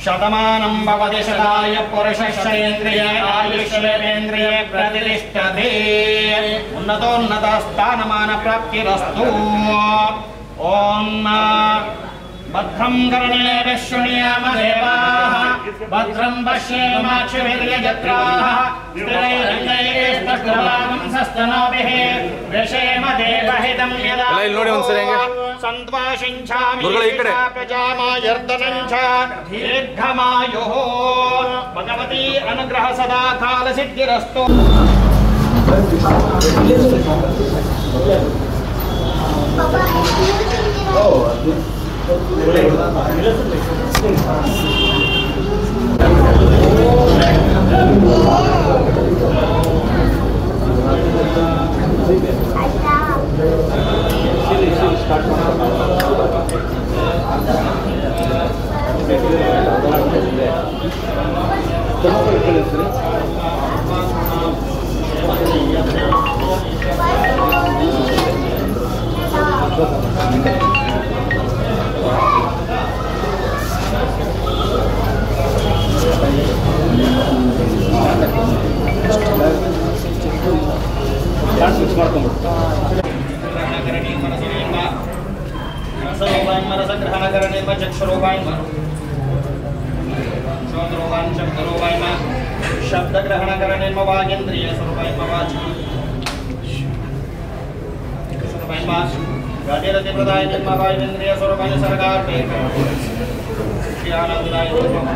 शतमानं भवति शताय पुरुषश्चेन्द्रिय आयुष्येन्द्रिय प्रतिष्ठते उन्नतोन्नतस्थानमान प्राप्तिरस्तु। ओम भद्रं कर्णेभिः शृणुयाम देवाः भद्रं पश्येमाक्षभिर्यजत्राः स्थिरैरङ्गैस्तुष्टुवागुंसस्तनोभिः व्यशेम देवहितं यदा सन्त्वाशिञ्छामि प्रजामायर्दनं च दीर्घमायुः भगवती अनुग्रह सदा कालसिद्धिरस्तु। शब्द ग्रहण करने में वागेंद्रिय स्वरूपाय वाची स्वरूपाय वाच गतिरति प्रदाय जन्म वागेंद्रिय स्वरूपाय सरकार पे ज्ञानदाय रूपम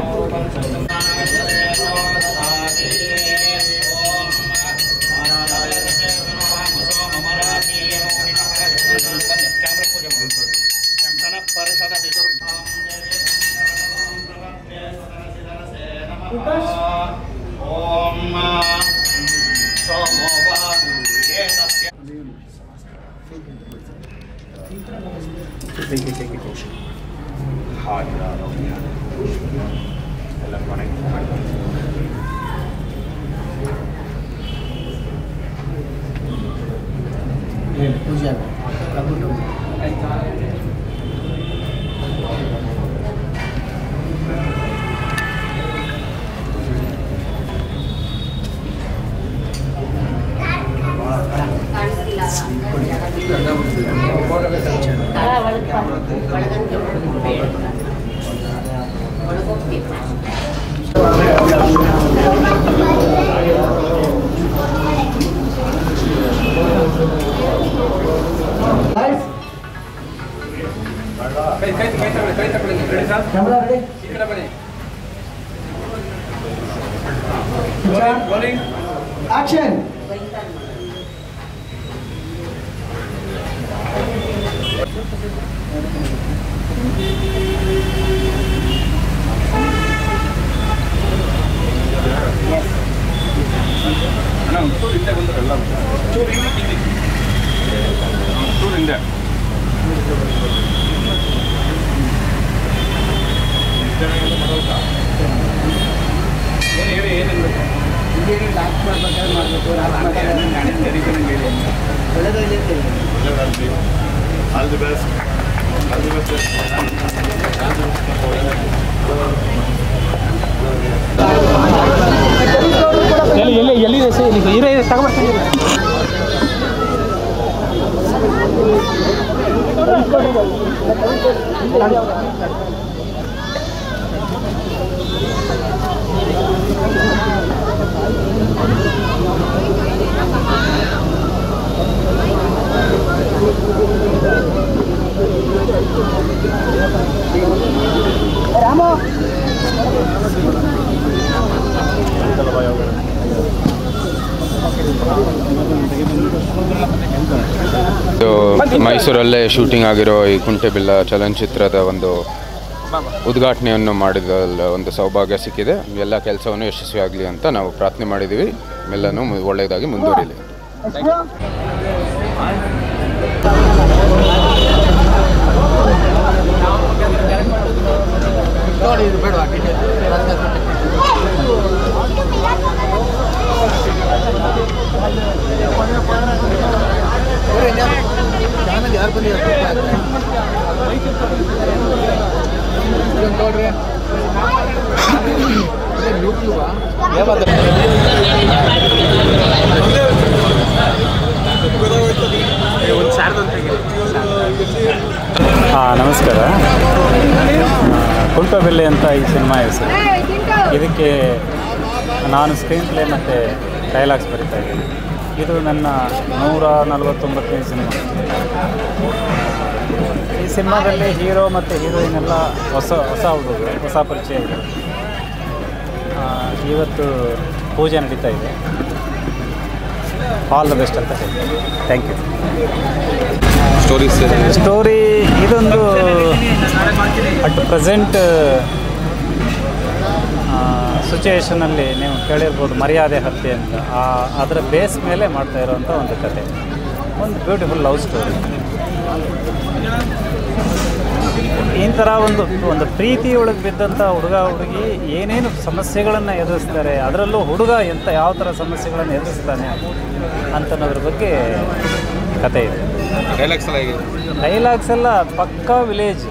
Action! All the best. All the best. ಎಲ್ಲಿದೆ ಸರ್ ಇರೇ ತಗೊಬರ್ತೀನಿ ಮೈಸೂರಲ್ಲೇ ಶೂಟಿಂಗ್ ಆಗಿರೋ ಈ ಕುಂಟೆಬಿಲ್ಲ ಚಲನಚಿತ್ರದ ಒಂದು ಉದ್ಘಾಟನೆಯನ್ನು ಮಾಡಿದ ಒಂದು ಸೌಭಾಗ್ಯ ಸಿಕ್ಕಿದೆ. ಎಲ್ಲ ಕೆಲಸವನ್ನು ಯಶಸ್ವಿಯಾಗಲಿ ಅಂತ ನಾವು ಪ್ರಾರ್ಥನೆ ಮಾಡಿದ್ದೀವಿ. ಎಲ್ಲನೂ ಒಳ್ಳೆಯದಾಗಿ ಮುಂದುವರಿಲಿ. ನಮಸ್ಕಾರ. ಕುಂಟೆಬಿಲ್ಲೆ ಅಂತ ಈ ಸಿನಿಮಾ ಹೆಸರು. ಇದಕ್ಕೆ ನಾನು ಸ್ಕ್ರೀನ್ ಪ್ಲೇ ಮತ್ತು ಡೈಲಾಗ್ಸ್ ಬರೀತಾ ಇದ್ದೀನಿ. ಇದು ನನ್ನ 149ನೇ ಸಿನಿಮಾ. ಈ ಸಿನಿಮಾದಲ್ಲಿ ಹೀರೋ ಮತ್ತು ಹೀರೋಯಿನ್ ಎಲ್ಲ ಹೊಸ ಹುಡುಗರು, ಹೊಸ ಪರಿಚಯ ಇದೆ. ಇವತ್ತು ಪೂಜೆ ನಡೀತಾ ಇದೆ. ಆಲ್ ದ ಬೆಸ್ಟ್ ಅಂತ ಹೇಳ್ತೀನಿ. Thank you. ಸ್ಟೋರಿ ಇದೊಂದು ಅಟ್ ಪ್ರೆಸೆಂಟ್ ಸಿಚುಯೇಷನಲ್ಲಿ ನೀವು ಕೇಳಿರ್ಬೋದು, ಮರ್ಯಾದೆ ಹತ್ಯೆ ಅಂತ. ಅದರ ಬೇಸ್ ಮೇಲೆ ಮಾಡ್ತಾ ಇರೋವಂಥ ಒಂದು ಕತೆ, ಒಂದು ಬ್ಯೂಟಿಫುಲ್ ಲವ್ ಸ್ಟೋರಿ. ಈ ಥರ ಒಂದು ಪ್ರೀತಿಯೊಳಗೆ ಬಿದ್ದಂಥ ಹುಡುಗ ಹುಡುಗಿ ಏನೇನು ಸಮಸ್ಯೆಗಳನ್ನು ಎದುರಿಸ್ತಾರೆ, ಅದರಲ್ಲೂ ಹುಡುಗ ಯಾವ ಥರ ಸಮಸ್ಯೆಗಳನ್ನು ಎದುರಿಸ್ತಾನೆ ಅಂತನ್ನೋದ್ರ ಬಗ್ಗೆ ಕತೆ ಇದೆ. ಡೈಲಾಗ್ಸ್ ಎಲ್ಲ ಪಕ್ಕಾ ವಿಲೇಜ್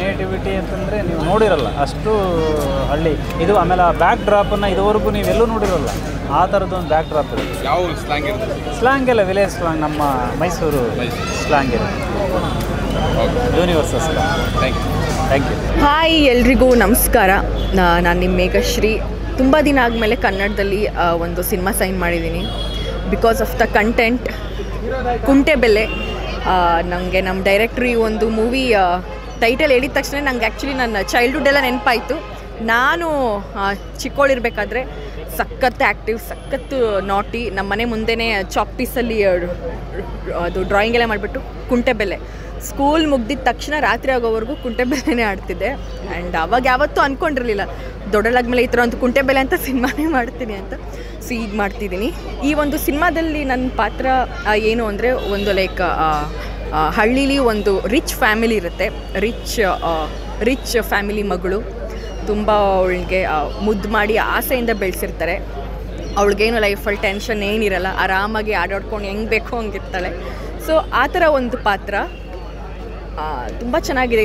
ನೇಟಿವಿಟಿ ಅಂತಂದರೆ ನೀವು ನೋಡಿರಲ್ಲ, ಅಷ್ಟು ಹಳ್ಳಿ ಇದು. ಆಮೇಲೆ ಆ ಬ್ಯಾಕ್ ಡ್ರಾಪನ್ನು ಇದುವರೆಗೂ ನೀವೆಲ್ಲೂ ನೋಡಿರಲ್ಲ. ಆ ಥರದ್ದು ಒಂದು ಬ್ಯಾಕ್ ಡ್ರಾಪ್ ಇರುತ್ತೆ. ಯಾವ ಸ್ಲ್ಯಾಂಗ್ ಇರುತ್ತೆ? ಸ್ಲ್ಯಾಂಗ್ ಎಲ್ಲ ವಿಲೇಜ್ ಸ್ಲ್ಯಾಂಗ್, ನಮ್ಮ ಮೈಸೂರು ಸ್ಲ್ಯಾಂಗ್ ಇರುತ್ತೆ. ಯೂನಿವರ್ಸಸ್. Thank you. ಹಾಯ್, ಎಲ್ರಿಗೂ ನಮಸ್ಕಾರ. ನಾನು ನಿಮ್ಮ ಮೇಘಶ್ರೀ. ತುಂಬ ದಿನ ಆದಮೇಲೆ ಕನ್ನಡದಲ್ಲಿ ಒಂದು ಸಿನಿಮಾ ಸೈನ್ ಮಾಡಿದ್ದೀನಿ. Because of the content. ಕುಂಟೆಬೆಲೆ ನನಗೆ ನಮ್ಮ ಡೈರೆಕ್ಟ್ರು ಈ ಒಂದು ಮೂವಿ ಟೈಟಲ್ ಹೇಳಿದ ತಕ್ಷಣ ನಂಗೆ ಆ್ಯಕ್ಚುಲಿ ನನ್ನ ಚೈಲ್ಡ್ಹುಡ್ ಎಲ್ಲ ನೆನಪಾಯಿತು. ನಾನು ಚಿಕ್ಕವಳಿರ್ಬೇಕಾದ್ರೆ ಸಖತ್ತು ಆ್ಯಕ್ಟಿವ್, ಸಖತ್ತು ನಾಟಿ. ನಮ್ಮ ಮನೆ ಮುಂದೆನೇ ಚಾಕ್ ಪೀಸಲ್ಲಿ ಅದು ಡ್ರಾಯಿಂಗ್ ಎಲ್ಲ ಮಾಡಿಬಿಟ್ಟು ಕುಂಟೆಬೆಲೆ, ಸ್ಕೂಲ್ ಮುಗ್ದಿದ ತಕ್ಷಣ ರಾತ್ರಿ ಆಗೋವರೆಗೂ ಕುಂಟೆಬೆಲೆನೇ ಆಡ್ತಿದ್ದೆ. ಆ್ಯಂಡ್ ಅವಾಗ ಯಾವತ್ತೂ ಅಂದ್ಕೊಂಡಿರಲಿಲ್ಲ ದೊಡ್ಡಲಾದ್ಮೇಲೆ ಈ ಥರ ಒಂದು ಕುಂಟೆಬೆಲೆ ಅಂತ ಸಿನಿಮಾನೇ ಮಾಡ್ತೀನಿ ಅಂತ. ಸೊ ಈಗ ಮಾಡ್ತಿದ್ದೀನಿ. ಈ ಒಂದು ಸಿನಿಮಾದಲ್ಲಿ ನನ್ನ ಪಾತ್ರ ಏನು ಅಂದರೆ, ಒಂದು ಲೈಕ್ ಹಳ್ಳೀಲಿ ಒಂದು ರಿಚ್ ಫ್ಯಾಮಿಲಿ ಇರುತ್ತೆ. ರಿಚ್ ಫ್ಯಾಮಿಲಿ ಮಗಳು. ತುಂಬ ಅವಳಿಗೆ ಮುದ್ದು ಮಾಡಿ ಆಸೆಯಿಂದ ಬೆಳೆಸಿರ್ತಾರೆ. ಅವಳಿಗೇನು ಲೈಫಲ್ಲಿ ಟೆನ್ಷನ್ ಏನಿರಲ್ಲ, ಆರಾಮಾಗಿ ಆಡಾಡ್ಕೊಂಡು ಹೆಂಗೆ ಬೇಕೋ ಹಂಗಿರ್ತಾಳೆ. ಸೊ ಆ ಥರ ಒಂದು ಪಾತ್ರ. ತುಂಬ ಚೆನ್ನಾಗಿದೆ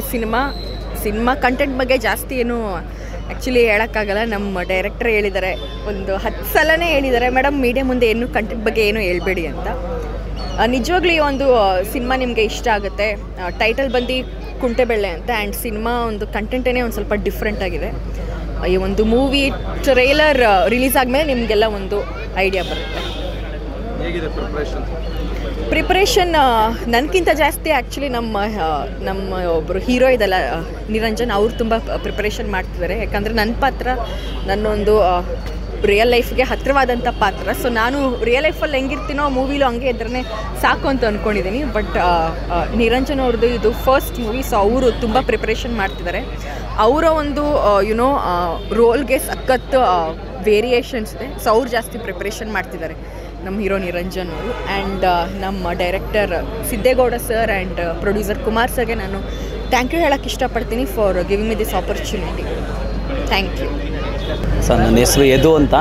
ಸಿನಿಮಾ ಕಂಟೆಂಟ್ ಬಗ್ಗೆ ಜಾಸ್ತಿ ಏನು ಆ್ಯಕ್ಚುಲಿ ಹೇಳೋಕ್ಕಾಗಲ್ಲ. ನಮ್ಮ ಡೈರೆಕ್ಟರ್ ಹೇಳಿದ್ದಾರೆ, ಒಂದು 10 ಸಲನೇ ಹೇಳಿದ್ದಾರೆ, ಮೇಡಮ್ ಮೀಡಿಯಾ ಮುಂದೆ ಏನು ಕಂಟೆಂಟ್ ಬಗ್ಗೆ ಏನೂ ಹೇಳ್ಬೇಡಿ ಅಂತ. ನಿಜವಾಗ್ಲೂ ಈ ಒಂದು ಸಿನಿಮಾ ನಿಮಗೆ ಇಷ್ಟ ಆಗುತ್ತೆ. ಟೈಟಲ್ ಬಂದು ಕುಂಟೆಬೆಲೆ ಅಂತ. ಆ್ಯಂಡ್ ಸಿನಿಮಾ ಒಂದು ಕಂಟೆಂಟೇ ಒಂದು ಸ್ವಲ್ಪ ಡಿಫ್ರೆಂಟ್ ಆಗಿದೆ. ಈ ಒಂದು ಮೂವಿ ಟ್ರೈಲರ್ ರಿಲೀಸ್ ಆದಮೇಲೆ ನಿಮಗೆಲ್ಲ ಒಂದು ಐಡಿಯಾ ಬರುತ್ತೆ. ಹೇಗಿದೆ ಪ್ರಿಪ್ರೇಷನ್? ನನಗಿಂತ ಜಾಸ್ತಿ ಆ್ಯಕ್ಚುಲಿ ನಮ್ಮ ಒಬ್ಬರು ಹೀರೋ ಇದಲ್ಲ, ನಿರಂಜನ್, ಅವ್ರು ತುಂಬ ಪ್ರಿಪ್ರೇಷನ್ ಮಾಡ್ತಿದ್ದಾರೆ. ಯಾಕಂದರೆ ನನ್ನ ಪಾತ್ರ ನನ್ನೊಂದು ರಿಯಲ್ ಲೈಫ್ಗೆ ಹತ್ತಿರವಾದಂಥ ಪಾತ್ರ. ಸೊ ನಾನು ರಿಯಲ್ ಲೈಫಲ್ಲಿ ಹೆಂಗಿರ್ತೀನೋ ಮೂವಿಲೂ ಹಂಗೆ ಇದ್ರೇ ಸಾಕು ಅಂತ ಅಂದ್ಕೊಂಡಿದ್ದೀನಿ. ಬಟ್ ನಿರಂಜನ್ ಅವ್ರದ್ದು ಇದು ಫಸ್ಟ್ ಮೂವಿ. ಸೊ ಅವರು ತುಂಬ ಪ್ರಿಪ್ರೇಷನ್ ಮಾಡ್ತಿದ್ದಾರೆ. ಅವರ ಒಂದು ರೋಲ್ಗೆ ಸಖತ್ತು ವೇರಿಯೇಷನ್ಸ್ ಇದೆ. ಸೊ ಅವ್ರು ಜಾಸ್ತಿ ಪ್ರಿಪ್ರೇಷನ್ ಮಾಡ್ತಿದ್ದಾರೆ, ನಮ್ಮ ಹೀರೋ ನಿರಂಜನ್ ಅವರು. ಆ್ಯಂಡ್ ನಮ್ಮ director Siddegowda sir and producer Kumar ಸರ್ಗೆ ನಾನು ಥ್ಯಾಂಕ್ ಯು ಹೇಳೋಕ್ಕೆ ಇಷ್ಟಪಡ್ತೀನಿ for giving me this opportunity. Thank you. Sir, ನನ್ನ ಹೆಸರು ಯದು ಅಂತ.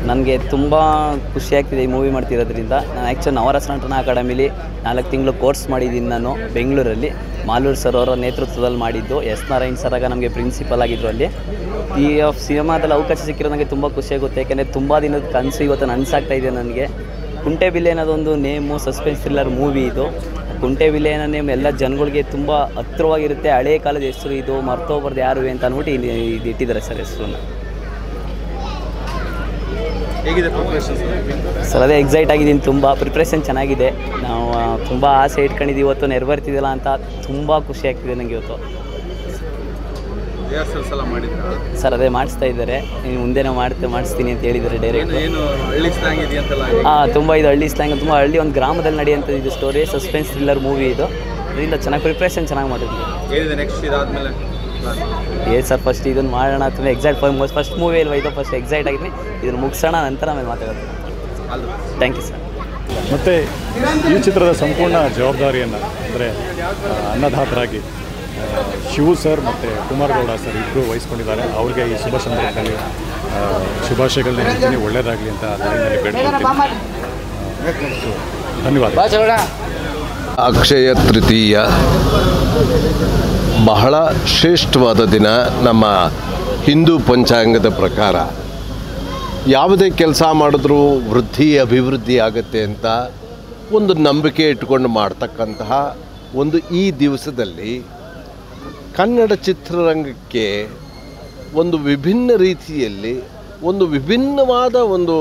ನನಗೆ ತುಂಬ ಖುಷಿಯಾಗ್ತಿದೆ ಈ ಮೂವಿ ಮಾಡ್ತಿರೋದ್ರಿಂದ. ನಾನು ಆ್ಯಕ್ಚುಲಿ ನವರಸ ನಟನ ಅಕಾಡೆಮಿಲಿ 4 ತಿಂಗಳು ಕೋರ್ಸ್ ಮಾಡಿದ್ದೀನಿ ನಾನು ಬೆಂಗಳೂರಲ್ಲಿ. ಮಾಲೂರು ಸರ್ ಅವರ ನೇತೃತ್ವದಲ್ಲಿ ಮಾಡಿದ್ದು. ಎಸ್ ನಾರಾಯಣ್ ಸರ್ ಆಗ ನಮಗೆ ಪ್ರಿನ್ಸಿಪಲ್ ಆಗಿದ್ದರು ಅಲ್ಲಿ. ಈ ಸಿನಿಮಾದಲ್ಲಿ ಅವಕಾಶ ಸಿಕ್ಕಿರೋ ನನಗೆ ತುಂಬ ಖುಷಿಯಾಗುತ್ತೆ. ಯಾಕೆಂದರೆ ತುಂಬ ದಿನದ ಕನಸು ಇವತ್ತು ನನಸಾಗ್ತಾಯಿದೆ ನನಗೆ. ಕುಂಟೆಬಿಲ್ಲೆ ಅನ್ನೋದೊಂದು ನೇಮು, ಸಸ್ಪೆನ್ಸ್ ಥ್ರಿಲ್ಲರ್ ಮೂವಿ ಇದು. ಕುಂಟೆಬಿಲ್ಲೆ ಅನ್ನೋ ನೇಮ್ ಎಲ್ಲ ಜನಗಳಿಗೆ ತುಂಬ ಹತ್ತಿರವಾಗಿರುತ್ತೆ. ಹಳೆಯ ಕಾಲದ ಹೆಸರು ಇದು, ಮರ್ತೋಗ್ಬಾರ್ದು ಯಾರು ಅಂತ ಅಂದ್ಬಿಟ್ಟು ಇದು ಇಟ್ಟಿದ್ದಾರೆ ಸರ್ ಹೆಸರನ್ನು. ಹೇಗಿದೆ ಪ್ರಿಪ್ರೇಷನ್ಸ್? ಸರ್ ಅದೇ ಎಕ್ಸೈಟ್ ಆಗಿದ್ದೀನಿ, ತುಂಬ ಪ್ರಿಪ್ರೇಷನ್ ಚೆನ್ನಾಗಿದೆ. ನಾವು ತುಂಬ ಆಸೆ ಇಟ್ಕೊಂಡಿದ್ದೀವಿ, ಇವತ್ತು ನೆರವೇರ್ತಿದ್ದಿಲ್ಲ ಅಂತ ತುಂಬ ಖುಷಿ ಆಗ್ತಿದೆ ನನಗೆ ಇವತ್ತು. ರಿಹರ್ಸಲ್ಸ್ ಎಲ್ಲ ಮಾಡಿದ್ರಾ? ಸರ್ ಅದೇ ಮಾಡಿಸ್ತಾ ಇದ್ದಾರೆ, ಇನ್ನು ಮುಂದೆ ನಾವು ಮಾಡಿಸ್ತೀನಿ ಅಂತ ಹೇಳಿದ್ದಾರೆ ಡೈರೆಕ್ಟ್. ಏನು ಹಳ್ಳಿ ಸ್ಲ್ಯಾಂಗ್ ಇದೆಯಂತೆಲ್ಲ? ತುಂಬ ಇದು ಹಳ್ಳಿ ಸ್ಲ್ಯಾಂಗ್, ತುಂಬ ಹಳ್ಳಿ ಒಂದು ಗ್ರಾಮದಲ್ಲಿ ನಡೆಯುವಂಥ ಇದು ಸ್ಟೋರಿ, ಸಸ್ಪೆನ್ಸ್ ಥ್ರಿಲ್ಲರ್ ಮೂವಿ ಇದು. ಇದರಿಂದ ಚೆನ್ನಾಗಿ ಪ್ರಿಪ್ರೇಷನ್ ಚೆನ್ನಾಗಿ ಮಾಡಿದ್ವಿ. ಏನಿದೆ ನೆಕ್ಸ್ಟ್ ಇದಾದಮೇಲೆ? ಸರ್ ಫಸ್ಟ್ ಇದನ್ನು ಮಾಡೋಣ, ತುಂಬ ಎಕ್ಸೈಟ್, ಫಸ್ಟ್ ಮೂವಿ ಅಲ್ವಾ ಇದು, ಫಸ್ಟ್ ಎಕ್ಸೈಟ್ ಆಗಿದ್ವಿ. ಇದನ್ನು ಮುಗಿಸೋಣ, ನಂತರ ಆಮೇಲೆ ಮಾತಾಡೋದು. Thank you sir. ಮತ್ತು ಈ ಚಿತ್ರದ ಸಂಪೂರ್ಣ ಜವಾಬ್ದಾರಿಯನ್ನು ಅಂದರೆ ಅನ್ನದಾತರಾಗಿ ಶಿವು ಸರ್ ಮತ್ತು ಕುಮಾರ್ ಗೌಡ ಸರ್ ಇಬ್ಬರು ವಹಿಸ್ಕೊಂಡಿದ್ದಾರೆ. ಅವ್ರಿಗೆ ಈ ಶುಭ ಸಂದರ್ಭದಲ್ಲಿ ಶುಭಾಶಯಗಳನ್ನ ಹೇಳ್ತೀನಿ, ಒಳ್ಳೆಯದಾಗಲಿ ಅಂತ ತಾಯಿನಲ್ಲಿ ಬೇಡ್ಕೊಳ್ತೀನಿ. ಧನ್ಯವಾದ. ಅಕ್ಷಯ ತೃತೀಯ ಬಹಳ ಶ್ರೇಷ್ಠವಾದ ದಿನ. ನಮ್ಮ ಹಿಂದೂ ಪಂಚಾಂಗದ ಪ್ರಕಾರ ಯಾವುದೇ ಕೆಲಸ ಮಾಡಿದ್ರೂ ಅಭಿವೃದ್ಧಿ ಆಗುತ್ತೆ ಅಂತ ಒಂದು ನಂಬಿಕೆ ಇಟ್ಕೊಂಡು ಮಾಡ್ತಕ್ಕಂತಹ ಒಂದು ಈ ದಿವಸದಲ್ಲಿ ಕನ್ನಡ ಚಿತ್ರರಂಗಕ್ಕೆ ಒಂದು ವಿಭಿನ್ನ ರೀತಿಯಲ್ಲಿ ಒಂದು ವಿಭಿನ್ನವಾದ ಒಂದು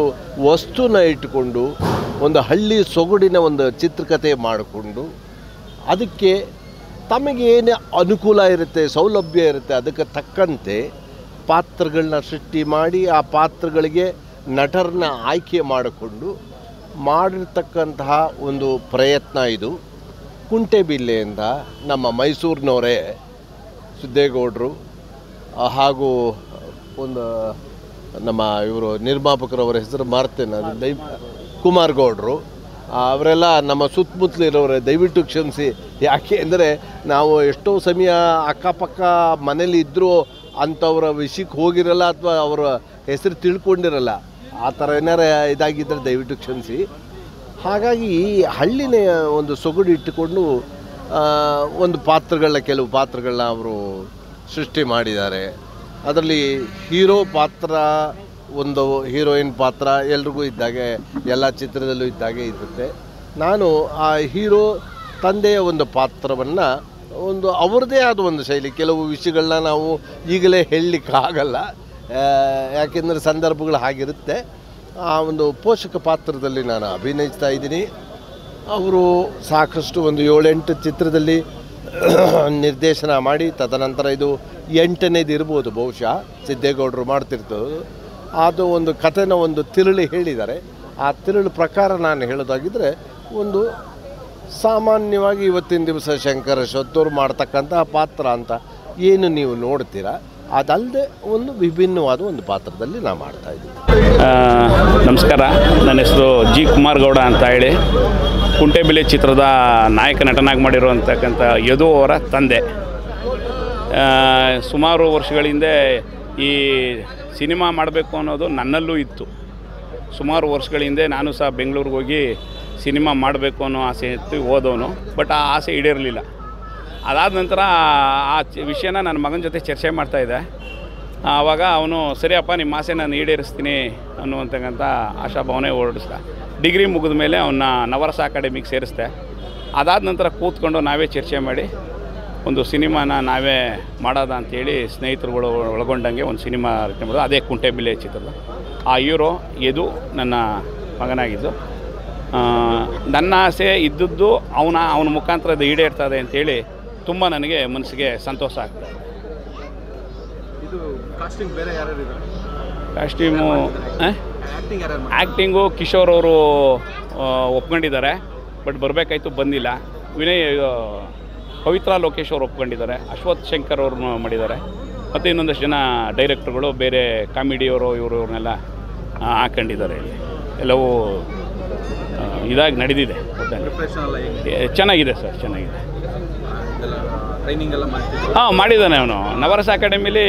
ವಸ್ತುನ ಇಟ್ಟುಕೊಂಡು ಒಂದು ಹಳ್ಳಿ ಸೊಗಡಿನ ಒಂದು ಚಿತ್ರಕಥೆ ಮಾಡಿಕೊಂಡು ಅದಕ್ಕೆ ತಮಗೇನೇ ಅನುಕೂಲ ಇರುತ್ತೆ, ಸೌಲಭ್ಯ ಇರುತ್ತೆ, ಅದಕ್ಕೆ ತಕ್ಕಂತೆ ಪಾತ್ರಗಳನ್ನ ಸೃಷ್ಟಿ ಮಾಡಿ ಆ ಪಾತ್ರಗಳಿಗೆ ನಟರನ್ನ ಆಯ್ಕೆ ಮಾಡಿಕೊಂಡು ಮಾಡಿರ್ತಕ್ಕಂತಹ ಒಂದು ಪ್ರಯತ್ನ ಇದು. ಕುಂಟೆಬಿಲ್ಲೆಯಿಂದ ನಮ್ಮ ಮೈಸೂರಿನವರೇ ಸಿದ್ದೇಗೌಡರು ಹಾಗೂ ಒಂದು ನಮ್ಮ ಇವರು ನಿರ್ಮಾಪಕರವರ ಹೆಸರು ಮಾರ್ತೇನೆ, ಕುಮಾರ್ ಗೌಡರು, ಅವರೆಲ್ಲ ನಮ್ಮ ಸುತ್ತಮುತ್ತಲಿರೋರೆ, ದಯವಿಟ್ಟು ಕ್ಷಮಿಸಿ. ಯಾಕೆ ಅಂದರೆ ನಾವು ಎಷ್ಟೋ ಸಮಯ ಅಕ್ಕಪಕ್ಕ ಮನೇಲಿ ಇದ್ದರೂ ಅಂಥವ್ರ ವಿಷಯಕ್ಕೆ ಹೋಗಿರಲ್ಲ ಅಥವಾ ಅವರ ಹೆಸರು ತಿಳ್ಕೊಂಡಿರಲ್ಲ. ಆ ಥರ ಏನಾರ ಇದಾಗಿದ್ದರೆ ದಯವಿಟ್ಟು ಕ್ಷಮಿಸಿ. ಹಾಗಾಗಿ ಈ ಹಳ್ಳಿನ ಒಂದು ಸೊಗಡು ಇಟ್ಟುಕೊಂಡು ಒಂದು ಕೆಲವು ಪಾತ್ರಗಳನ್ನ ಅವರು ಸೃಷ್ಟಿ ಮಾಡಿದ್ದಾರೆ. ಅದರಲ್ಲಿ ಹೀರೋ ಪಾತ್ರ, ಒಂದು ಹೀರೋಯಿನ್ ಪಾತ್ರ ಎಲ್ರಿಗೂ ಇದ್ದಾಗೆ, ಎಲ್ಲ ಚಿತ್ರದಲ್ಲೂ ಇದ್ದಾಗೆ ಇರುತ್ತೆ. ನಾನು ಆ ಹೀರೋ ತಂದೆಯ ಒಂದು ಪಾತ್ರವನ್ನು ಒಂದು ಅವ್ರದ್ದೇ ಆದ ಒಂದು ಶೈಲಿ, ಕೆಲವು ವಿಷಯಗಳನ್ನ ನಾವು ಈಗಲೇ ಹೇಳಲಿಕ್ಕಾಗಲ್ಲ, ಯಾಕೆಂದರೆ ಸಂದರ್ಭಗಳು ಹಾಗಿರುತ್ತೆ. ಆ ಒಂದು ಪೋಷಕ ಪಾತ್ರದಲ್ಲಿ ನಾನು ಅಭಿನಯಿಸ್ತಾ ಇದ್ದೀನಿ. ಅವರು ಸಾಕಷ್ಟು ಒಂದು 7-8 ಚಿತ್ರದಲ್ಲಿ ನಿರ್ದೇಶನ ಮಾಡಿ, ತದನಂತರ ಇದು 8ನೇದು ಇರ್ಬೋದು ಬಹುಶಃ ಸಿದ್ದೇಗೌಡರು ಮಾಡ್ತಿರ್ತದ್ದು. ಅದು ಒಂದು ಕಥೆನ ಒಂದು ತಿರುಳಿ ಹೇಳಿದ್ದಾರೆ. ಆ ತಿರುಳು ಪ್ರಕಾರ ನಾನು ಹೇಳೋದಾಗಿದ್ದರೆ, ಒಂದು ಸಾಮಾನ್ಯವಾಗಿ ಇವತ್ತಿನ ದಿವಸ ಶಂಕರ ಶೆಟ್ಟರು ಮಾಡ್ತಕ್ಕಂತಹ ಪಾತ್ರ ಅಂತ ಏನು ನೀವು ನೋಡ್ತೀರಾ, ಅದಲ್ಲದೆ ಒಂದು ವಿಭಿನ್ನವಾದ ಒಂದು ಪಾತ್ರದಲ್ಲಿ ನಾನು ಮಾಡ್ತಾಯಿದ್ದೀನಿ. ನಮಸ್ಕಾರ, ನನ್ನ ಹೆಸರು ಜಿ ಕುಮಾರ್ ಗೌಡ ಅಂತ ಹೇಳಿ, ಕುಂಟೆಬಿಲ್ಲೆ ಚಿತ್ರದ ನಾಯಕ ನಟನಾಗಿ ಮಾಡಿರುವಂತಕ್ಕಂಥ ಯದು ಅವರ ತಂದೆ. ಸುಮಾರು ವರ್ಷಗಳ ಹಿಂದೆ ಈ ಸಿನಿಮಾ ಮಾಡಬೇಕು ಅನ್ನೋದು ನನ್ನಲ್ಲೂ ಇತ್ತು. ಸುಮಾರು ವರ್ಷಗಳ ಹಿಂದೆ ನಾನು ಸಹ ಬೆಂಗಳೂರಿಗೆ ಹೋಗಿ ಸಿನಿಮಾ ಮಾಡಬೇಕು ಅನ್ನೋ ಆಸೆ ಇತ್ತು, ಓದೋನು. ಬಟ್ ಆ ಆಸೆ ಈಡೇರಲಿಲ್ಲ. ಅದಾದ ನಂತರ ಆ ವಿಷಯನ ನನ್ನ ಮಗನ ಜೊತೆ ಚರ್ಚೆ ಮಾಡ್ತಾಯಿದ್ದೆ. ಆವಾಗ ಅವನು ಸರಿಯಪ್ಪ ನಿಮ್ಮ ಆಸೆ ನಾನು ಈಡೇರಿಸ್ತೀನಿ ಅನ್ನುವಂತಕ್ಕಂಥ ಆಶಾಭಾವನೆ ಹೊರಡಿಸ್ದ. ಡಿಗ್ರಿ ಮುಗಿದ ಮೇಲೆ ಅವನ್ನ ನವರಸ ಅಕಾಡೆಮಿಗೆ ಸೇರಿಸ್ದೆ. ಅದಾದ ನಂತರ ಕೂತ್ಕೊಂಡು ನಾವೇ ಚರ್ಚೆ ಮಾಡಿ ಒಂದು ಸಿನಿಮಾನ ನಾವೇ ಮಾಡೋದ ಅಂಥೇಳಿ ಸ್ನೇಹಿತರುಗಳು ಒಳಗೊಂಡಂಗೆ ಒಂದು ಸಿನಿಮಾ ರಚನೆ ಮಾಡೋದು, ಅದೇ ಕುಂಟೆಬಿಲ್ಲೆ ಚಿತ್ರದ. ಆ ಹೀರೋ ಯದು ನನ್ನ ಮಗನಾಗಿದ್ದು. ನನ್ನ ಆಸೆ ಇದ್ದದ್ದು ಅವನ ಮುಖಾಂತರ ಅದು ಈಡೇರ್ತದೆ ಅಂಥೇಳಿ ತುಂಬ ನನಗೆ ಮನಸ್ಸಿಗೆ ಸಂತೋಷ ಆಗ್ತದೆ. ಇದು ಕಾಸ್ಟಿಂಗ್ ಬೇರೆ ಯಾರು ಇದ್ದಾರೆ? ಕಾಸ್ಟ್ಯೂಮು ಆ್ಯಕ್ಟಿಂಗು ಕಿಶೋರ್ ಅವರು ಒಪ್ಕೊಂಡಿದ್ದಾರೆ, ಬಟ್ ಬರಬೇಕಾಯ್ತು, ಬಂದಿಲ್ಲ. ಪವಿತ್ರ ಲೋಕೇಶ್ ಅವರು ಒಪ್ಕೊಂಡಿದ್ದಾರೆ, ಅಶ್ವಥ್ ಶಂಕರ್ ಅವ್ರನ್ನ ಮಾಡಿದ್ದಾರೆ, ಮತ್ತು ಇನ್ನೊಂದಷ್ಟು ಜನ ಡೈರೆಕ್ಟ್ರುಗಳು ಬೇರೆ ಕಾಮಿಡಿಯವರು ಇವ್ರನ್ನೆಲ್ಲ ಹಾಕೊಂಡಿದ್ದಾರೆ. ಇಲ್ಲಿ ಎಲ್ಲವೂ ಇದಾಗಿ ನಡೆದಿದೆ. ಚೆನ್ನಾಗಿದೆ ಸರ್, ಚೆನ್ನಾಗಿದೆ. ಟ್ರೈನಿಂಗ್ ಎಲ್ಲ ಮಾಡಿದ್ದಾನೆ ಅವನು. ನವರಸ ಅಕಾಡೆಮಿಲಿ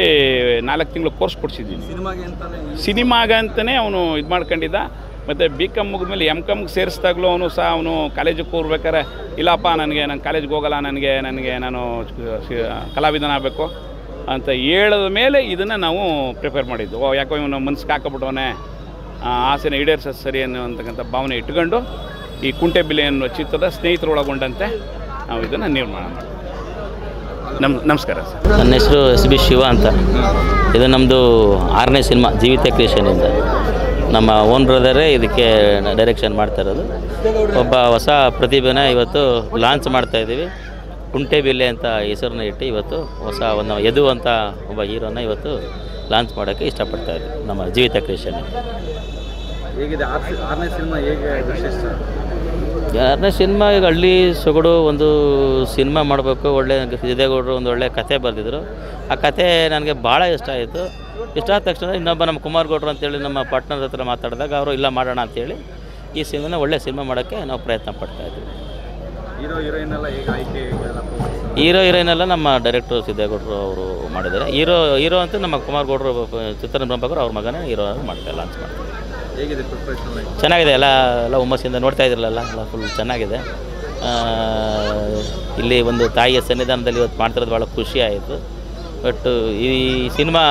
4 ತಿಂಗಳು ಕೋರ್ಸ್ ಕೊಡಿಸಿದ್ದೀನಿ ಸಿನಿಮಾಗೆ ಅಂತಲೇ ಅವನು ಇದು ಮಾಡ್ಕೊಂಡಿದ್ದ. ಮತ್ತು BCom ಮುಗಿದ್ಮೇಲೆ MComಗೆ ಸೇರಿಸಿದಾಗಲೂ ಅವನು ಕಾಲೇಜಿಗೆ ಹೋಗ್ಬೇಕಾರೆ, ಇಲ್ಲಪ್ಪ ನಾನು ಕಾಲೇಜಿಗೆ ಹೋಗಲ್ಲ, ನಾನು ಕಲಾವಿದನಾಗಬೇಕು ಅಂತ ಹೇಳಿದ ಮೇಲೆ ಇದನ್ನು ನಾವು ಪ್ರಿಪೇರ್ ಮಾಡಿದ್ದು. ಯಾಕೋ ಇವನು ಮನ್ಸಿಗೆ ಹಾಕೊಬಿಟ್ಟವನೇ, ಆಸೆನ ಈಡೇರಿಸೋದು ಸರಿ ಅನ್ನುವಂತಕ್ಕಂಥ ಭಾವನೆ ಇಟ್ಕೊಂಡು ಈ ಕುಂಟೆಬಿಲ್ಲೆ ಅನ್ನೋ ಚಿತ್ರದ ಸ್ನೇಹಿತರು ಒಳಗೊಂಡಂತೆ ನಾವು ಇದನ್ನು ನಿರ್ಮಾಣ ಮಾಡಿದ್ವಿ. ನಮಸ್ಕಾರ ಸರ್. ನನ್ನ ಹೆಸರು SB ಶಿವ ಅಂತ. ಇದು ನಮ್ಮದು 6ನೇ ಸಿನಿಮಾ ಜೀವಿತ ಕ್ರಿಯೇಷನಿಂದ. ನಮ್ಮ ಓನ್ ಬ್ರದರೇ ಇದಕ್ಕೆ ಡೈರೆಕ್ಷನ್ ಮಾಡ್ತಾ ಇರೋದು. ಒಬ್ಬ ಹೊಸ ಪ್ರತಿಭೆನ ಇವತ್ತು ಲಾಂಚ್ ಮಾಡ್ತಾಯಿದ್ದೀವಿ. ಕುಂಟೆಬಿಲ್ಲೆ ಅಂತ ಹೆಸರನ್ನ ಇಟ್ಟು ಇವತ್ತು ಹೊಸ ಒಂದು ಯದು ಅಂತ ಒಬ್ಬ ಹೀರೋನ ಇವತ್ತು ಲಾಂಚ್ ಮಾಡೋಕ್ಕೆ ಇಷ್ಟಪಡ್ತಾ ಇದ್ದೀವಿ ನಮ್ಮ ಜೀವಿತ ಕ್ರಿಯೇಷನ್. ಹೇಗಿದೆ 6ನೇ ಸಿನಿಮಾ, ಹೇಗೆ ವಿಶೇಷ? 6ನೇ ಸಿನಿಮಾ ಈಗ ಹಳ್ಳಿ ಸೊಗಡು ಒಂದು ಸಿನಿಮಾ ಮಾಡಬೇಕು. ಒಳ್ಳೆ ಸಿದ್ದೇಗೌಡರು ಒಂದು ಒಳ್ಳೆ ಕತೆ ಬರೆದಿದ್ರು. ಆ ಕತೆ ನನಗೆ ಭಾಳ ಇಷ್ಟ ಆಯಿತು. ಇಷ್ಟ ಆದ ತಕ್ಷಣ ಇನ್ನೊಬ್ಬ ನಮ್ಮ ಕುಮಾರ್ ಗೌಡ್ರು ಅಂತೇಳಿ ನಮ್ಮ ಪಾರ್ಟ್ನರ್ ಹತ್ರ ಮಾತಾಡಿದಾಗ ಅವರು ಇಲ್ಲ ಮಾಡೋಣ ಅಂಥೇಳಿ ಈ ಸಿನಿಮಾನ ಒಳ್ಳೆ ಸಿನಿಮಾ ಮಾಡೋಕ್ಕೆ ನಾವು ಪ್ರಯತ್ನ ಪಡ್ತಾಯಿದ್ವಿ. ಹೀರೋ ಹೀರೋಯಿನ್ ಎಲ್ಲ ಹೇಗೆ ಆಯ್ಕೆ? ಹೀರೋ ಹೀರೋಯಿನ್ ಎಲ್ಲ ನಮ್ಮ ಡೈರೆಕ್ಟ್ರು ಸಿದ್ದೇಗೌಡರು ಅವರು ಮಾಡಿದ್ದಾರೆ. ಹೀರೋ ಅಂತ ನಮ್ಮ ಕುಮಾರ್ ಗೌಡರು ಚಿತ್ರರಂಗ ಬ್ರಹ್ಮಕರು ಅವ್ರ ಮಗನೇ ಹೀರೋ ಮಾಡ್ತಾರೆ, ಲಾಂಚ್ ಮಾಡ್ತಾರೆ. ಹೇಗಿದೆ ಪ್ರಿಪ್ರೇಷನ್? ಚೆನ್ನಾಗಿದೆ. ಎಲ್ಲ ಹುಮ್ಮಸ್ಸಿಂದ ನೋಡ್ತಾ ಇದ್ರಲ್ಲ, ಎಲ್ಲ ಫುಲ್ ಚೆನ್ನಾಗಿದೆ. ಇಲ್ಲಿ ಒಂದು ತಾಯಿಯ ಸನ್ನಿಧಾನದಲ್ಲಿ ಇವತ್ತು ಮಾಡ್ತಿರೋದು ಭಾಳ ಖುಷಿ ಆಯಿತು. ಬಟ್ ಈ ಸಿನಿಮಾ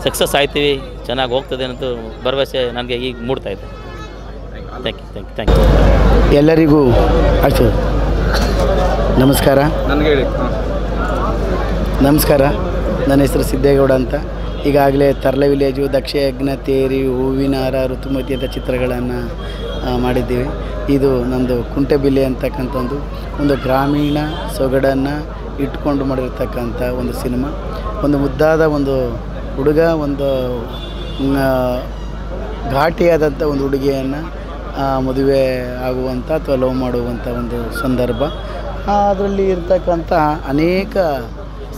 ಸಕ್ಸಸ್ ಆಯ್ತೀವಿ, ಚೆನ್ನಾಗಿ ಹೋಗ್ತದೆ ಅಂತ ಭರವಸೆ ನನಗೆ ಈಗ ಮೂಡ್ತಾ ಇದೆ. Thank you. ಎಲ್ಲರಿಗೂ ಅಷ್ಟು ನಮಸ್ಕಾರ. ನನಗೆ ಹೇಳಿ. ನಮಸ್ಕಾರ, ನನ್ನ ಹೆಸರು ಸಿದ್ದೇಗೌಡ ಅಂತ. ಈಗಾಗಲೇ ತರ್ಲೆ ವಿಲೇಜು, ದಕ್ಷಯಜ್ಞ, ತೇರಿ, ಹೂವಿನ ಹಾರ, ಋತುಮತಿ ಅಂತ ಚಿತ್ರಗಳನ್ನು ಮಾಡಿದ್ದೀವಿ. ಇದು ನಮ್ಮದು ಕುಂಟೆಬಿಲ್ಲೆ ಅಂತಕ್ಕಂಥ ಒಂದು ಗ್ರಾಮೀಣ ಸೊಗಡನ್ನು ಇಟ್ಕೊಂಡು ಮಾಡಿರ್ತಕ್ಕಂಥ ಒಂದು ಸಿನಿಮಾ. ಒಂದು ಮುದ್ದಾದ ಒಂದು ಹುಡುಗ ಒಂದು ಘಾಟಿಯಾದಂಥ ಒಂದು ಹುಡುಗಿಯನ್ನು ಮದುವೆ ಆಗುವಂಥ ಅಥವಾ ಲವ್ ಮಾಡುವಂಥ ಒಂದು ಸಂದರ್ಭ. ಅದರಲ್ಲಿ ಇರ್ತಕ್ಕಂಥ ಅನೇಕ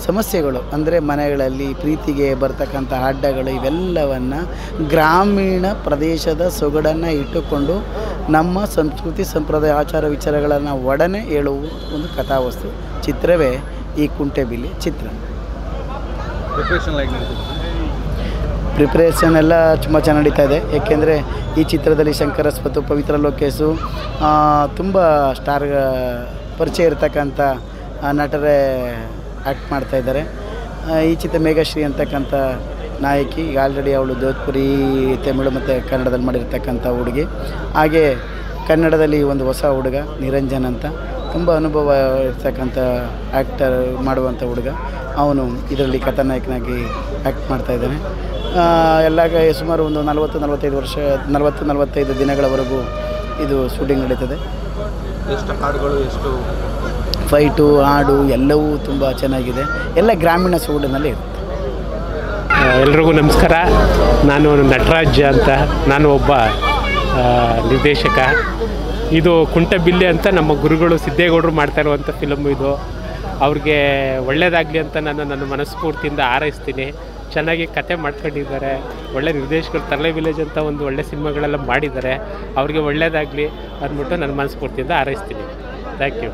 ಸಮಸ್ಯೆಗಳು, ಅಂದರೆ ಮನೆಗಳಲ್ಲಿ ಪ್ರೀತಿಗೆ ಬರ್ತಕ್ಕಂಥ ಅಡ್ಡಗಳು, ಇವೆಲ್ಲವನ್ನು ಗ್ರಾಮೀಣ ಪ್ರದೇಶದ ಸೊಗಡನ್ನು ಇಟ್ಟುಕೊಂಡು ನಮ್ಮ ಸಂಸ್ಕೃತಿ ಸಂಪ್ರದಾಯ ಆಚಾರ ವಿಚಾರಗಳನ್ನು ಒಡನೆ ಹೇಳುವ ಒಂದು ಕಥಾವಸ್ತು ಚಿತ್ರವೇ ಈ ಕುಂಟೆಬಿಲ್ಲೆ ಚಿತ್ರ. ಪ್ರಿಪ್ರೇಷನ್ ಎಲ್ಲ ತುಂಬ ಚೆನ್ನಾಗಿ ನಡೀತಾ ಇದೆ. ಏಕೆಂದರೆ ಈ ಚಿತ್ರದಲ್ಲಿ ಶಂಕರ ಸ್ವತ್ತು, ಪವಿತ್ರ ಲೋಕೇಶು, ತುಂಬ ಸ್ಟಾರ್ ಪರಿಚಯ ಇರತಕ್ಕಂಥ ನಟರೇ ಆ್ಯಕ್ಟ್ ಮಾಡ್ತಾಯಿದ್ದಾರೆ. ಈ ಚಿತ್ರ ಮೇಘಶ್ರೀ ಅಂತಕ್ಕಂಥ ನಾಯಕಿ, ಈಗ ಆಲ್ರೆಡಿ ಅವಳು ಜೋಧ್ಪುರಿ ತಮಿಳು ಮತ್ತು ಕನ್ನಡದಲ್ಲಿ ಮಾಡಿರ್ತಕ್ಕಂಥ ಹುಡುಗಿ. ಹಾಗೆ ಕನ್ನಡದಲ್ಲಿ ಒಂದು ಹೊಸ ಹುಡುಗ ನಿರಂಜನ್ ಅಂತ, ತುಂಬ ಅನುಭವ ಇರ್ತಕ್ಕಂಥ ಆ್ಯಕ್ಟರ್ ಮಾಡುವಂಥ ಹುಡುಗ. ಅವನು ಇದರಲ್ಲಿ ಕಥಾನಾಯಕನಾಗಿ ಆ್ಯಕ್ಟ್ ಮಾಡ್ತಾಯಿದ್ದಾನೆ. ಎಲ್ಲ ಸುಮಾರು ಒಂದು 40-45 ದಿನಗಳವರೆಗೂ ಇದು ಶೂಟಿಂಗ್ ನಡೀತದೆ. ಎಷ್ಟು ಹಾಡುಗಳು, ಎಷ್ಟು ಫೈಟು, ಹಾಡು ಎಲ್ಲವೂ ತುಂಬ ಚೆನ್ನಾಗಿದೆ. ಎಲ್ಲ ಗ್ರಾಮೀಣ ಸೊಗಡಿನಲ್ಲಿ ಇರುತ್ತೆ. ಎಲ್ರಿಗೂ ನಮಸ್ಕಾರ. ನಾನು ನಟರಾಜ್ ಅಂತ, ನಾನು ಒಬ್ಬ ನಿರ್ದೇಶಕ. ಇದು ಕುಂಟೆಬಿಲ್ಲೆ ಅಂತ ನಮ್ಮ ಗುರುಗಳು ಸಿದ್ದೇಗೌಡರು ಮಾಡ್ತಾ ಇರುವಂಥ ಫಿಲಮ್ ಇದು. ಅವ್ರಿಗೆ ಒಳ್ಳೆಯದಾಗಲಿ ಅಂತ ನಾನು ನನ್ನ ಮನಸ್ಫೂರ್ತಿಯಿಂದ ಹಾರೈಸ್ತೀನಿ. ಚೆನ್ನಾಗಿ ಕತೆ ಮಾಡ್ಕೊಂಡಿದ್ದಾರೆ. ಒಳ್ಳೆ ನಿರ್ದೇಶಕರು, ತರ್ಲೆ ವಿಲೇಜ್ ಅಂತ ಒಂದು ಒಳ್ಳೆ ಸಿನಿಮಾಗಳೆಲ್ಲ ಮಾಡಿದ್ದಾರೆ. ಅವ್ರಿಗೆ ಒಳ್ಳೆಯದಾಗಲಿ ಅಂದ್ಬಿಟ್ಟು ನನ್ನ ಮನಸ್ಫೂರ್ತಿಯಿಂದ ಹಾರೈಸ್ತೀನಿ. Thank you.